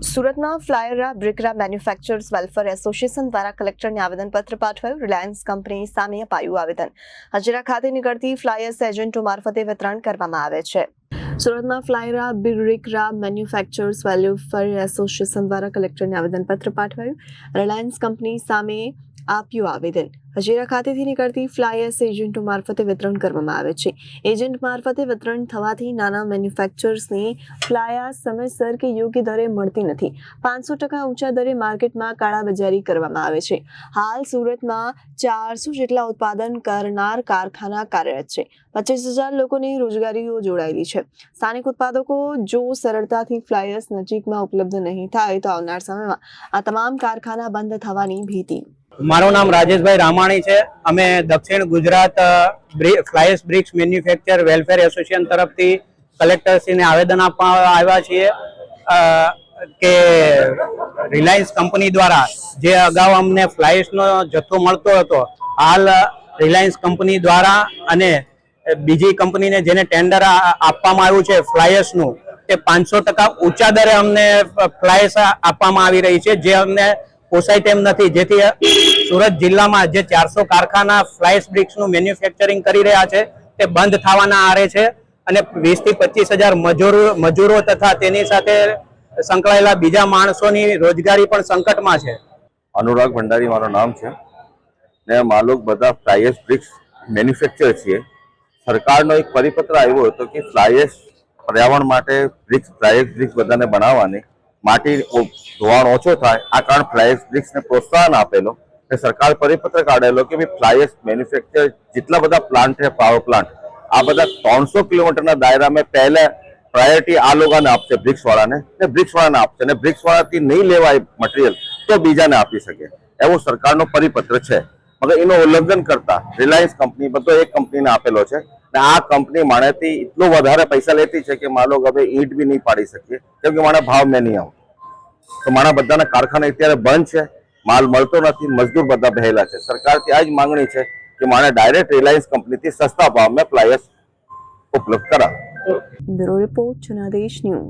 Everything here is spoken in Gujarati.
સુરતમાં ફ્લાયરા બ્રિકરા મેન્યુફેક્ચરર્સ વેલફેર એસોસિએશન દ્વારા કલેક્ટરને આવેદનપત્ર પાઠવાયું. રિલાયન્સ કંપની સામે અપાયું આવેદન. હજીરા ખાતે નીકળતી ફ્લાયર્સ એજન્ટો મારફતે વિતરણ કરવામાં આવે છે. સુરતમાં ફ્લાયરા બ્રિકરા મેન્યુફેક્ચરર્સ વેલફેર એસોસિએશન દ્વારા કલેક્ટરને આવેદનપત્ર પાઠવાયું. રિલાયન્સ કંપની સામે આપ્યું આવેદન. હજીરા ખાતેથી નીકળતી ફ્લાયર્સ એજન્ટો મારફતે વિતરણ કરવામાં આવે છે. એજન્ટ મારફતે વિતરણ થવાથી નાના મેન્યુફેક્ચરર્સને ફ્લાયર સમયસર કે યોગ્ય દરે મળતી નથી. 500% ઊંચા દરે માર્કેટમાં કાળાબજારી કરવામાં આવે છે. હાલ સુરતમાં 400 જેટલા ઉત્પાદન કરનાર કારખાના કાર્યરત છે. 25,000 લોકોની રોજગારીઓ જોડાયેલી છે. સ્થાનિક ઉત્પાદકો જો સરળતાથી ફ્લાયર્સ નજીકમાં ઉપલબ્ધ નહીં થાય તો આવનાર સમયમાં આ તમામ કારખાના બંધ થવાની ભીતિ. મારું નામ રાજેશભાઈ રામાણી છે. અમે દક્ષિણ Gujarat flyers BRICS manufacture welfare association તરફથી કલેક્ટરશ્રીને આવેદન આપવા આવ્યા છીએ કે રિલાયન્સ કંપની દ્વારા જે અગાઉ અમને ફ્લાયર્સનો જથ્થો મળતો હતો, હાલ રિલાયન્સ કંપની દ્વારા અને બીજી કંપનીને જેને ટેન્ડર આપવામાં આવ્યું છે ફ્લાયર્સનું, તે 500% ઊંચા દરે અમને ફ્લાયર્સ આપવામાં આવી રહી છે, જે અમને પોસાય તેમ નથી. જેથી સુરત જિલ્લામાં જે 400 કારખાના ફ્લાયર્સ બ્રિક્સનું મેન્યુફેક્ચરિંગ કરી રહ્યા છે તે બંધ થવાના આરે છે અને 20 થી 25,000 મજૂરો તથા તેની સાથે સંકળાયેલા બીજા માણસોની રોજગારી પણ સંકટમાં છે. અનુરાગ ભંડારી મારું નામ છે ને અમે લોકો બધા ફ્લાયર્સ બ્રિક્સ મેન્યુફેક્ચર છીએ. સરકારનો એક પરિપત્ર આવ્યો હતો કે ફ્લાયર્સ પર્યાવરણ માટે ફ્લાયર્સ બ્રિક્સ બધાને બનાવવાની, માટી ધોવાણ ઓછો થાય આ કારણ ફ્લાયર્સ બ્રિક્સને પ્રોત્સાહન આપેલો. સરકાર પરિપત્ર કાઢેલો કે ભાઈ ફ્લાયર્સ મેન્યુફેક્ચર જેટલા બધા પ્લાન્ટ છે, પાવર પ્લાન્ટ, આ બધા 300 કિલોમીટરના દાયરામાં પહેલા પ્રાયોરિટી આ લોકોને આપશે, બ્રિક્સ વાળાને આપશે અને બ્રિક્સ વાળાથી નહીં લેવાય મટીરિયલ તો બીજાને આપી શકે, એવો સરકારનો પરિપત્ર છે. મગર એનો ઉલ્લંઘન કરતા રિલાયન્સ કંપની બધો એક કંપનીને આપેલો છે અને આ કંપની માણેથી એટલો વધારે પૈસા લેતી છે કે માનો હવે ઈંટ બી નહીં પાડી શકીએ કેમ કે મારા ભાવ મેં નહીં આવતો. તો મારા બધાના કારખાના અત્યારે બંધ છે, માલ મળતો નથી, મજદૂર બધા બહેલા છે. સરકારથી આ જ માંગણી છે કે મારે ડાયરેક્ટ રિલાયન્સ કંપનીથી સસ્તા ભાવમાં ફ્લાયર્સ ઉપલબ્ધ કરાવે. Bureau report Janadesh news.